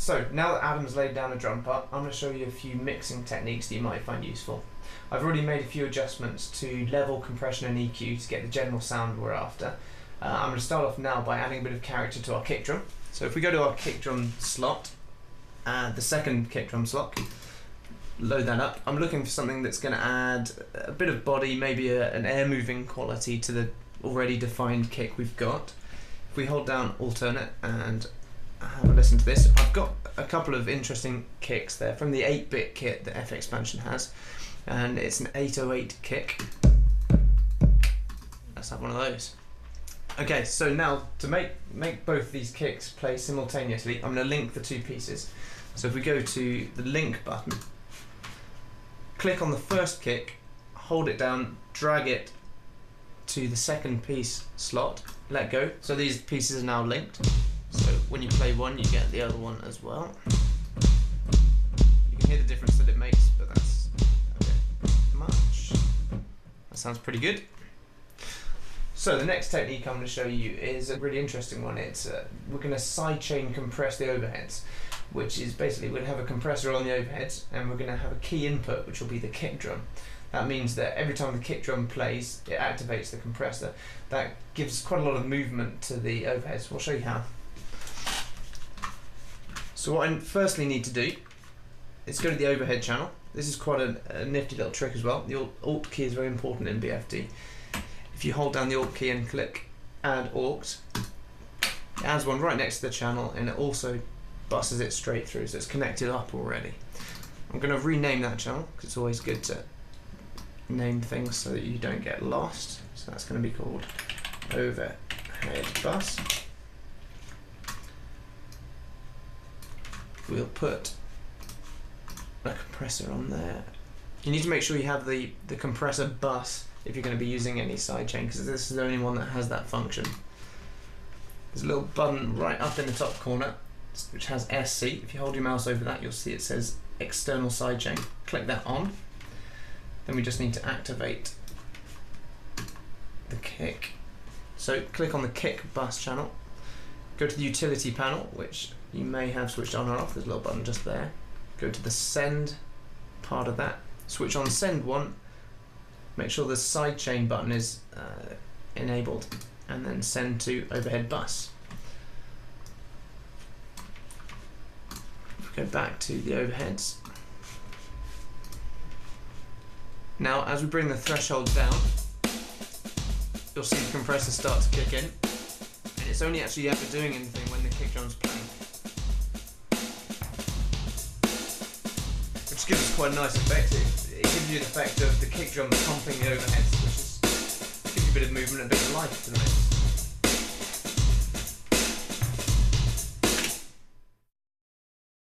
So now that Adam's laid down a drum part, I'm going to show you a few mixing techniques that you might find useful. I've already made a few adjustments to level, compression and EQ to get the general sound we're after. I'm going to start off now by adding a bit of character to our kick drum. So if we go to our kick drum slot, the second kick drum slot, load that up. I'm looking for something that's going to add a bit of body, maybe an air moving quality to the already defined kick we've got. If we hold down alternate and have a listen to this, I've got a couple of interesting kicks there from the 8-bit kit that FXpansion has, and it's an 808 kick. Let's have one of those. Okay, so now to make both these kicks play simultaneously, I'm going to link the two pieces. So if we go to the link button, click on the first kick, hold it down, drag it to the second piece slot, let go. So these pieces are now linked. So when you play one, you get the other one as well. You can hear the difference that it makes, but that's a bit much. That sounds pretty good. So the next technique I'm going to show you is a really interesting one. It's we're going to sidechain compress the overheads, which is basically we're going to have a compressor on the overheads and we're going to have a key input, which will be the kick drum. That means that every time the kick drum plays, it activates the compressor. That gives quite a lot of movement to the overheads. We'll show you how. So what I firstly need to do is go to the overhead channel. This is quite a nifty little trick as well. The Alt key is very important in BFD. If you hold down the Alt key and click Add Aux, it adds one right next to the channel and it also buses it straight through, so it's connected up already. I'm going to rename that channel because it's always good to name things so that you don't get lost. So that's going to be called Overhead Bus. We'll put a compressor on there. You need to make sure you have the compressor bus if you're going to be using any sidechain, because this is the only one that has that function. There's a little button right up in the top corner which has SC. If you hold your mouse over that, you'll see it says external sidechain. Click that on. Then we just need to activate the kick. So click on the kick bus channel, go to the utility panel, which you may have switched on or off. There's a little button just there. Go to the send part of that, switch on send one, make sure the sidechain button is enabled, and then send to overhead bus. Go back to the overheads. Now as we bring the threshold down, you'll see the compressor start to kick in, and it's only actually ever doing anything when the kick drum's playing, which gives us quite a nice effect. It gives you the effect of the kick drum pumping the overheads, which gives you a bit of movement and a bit of life to the mix.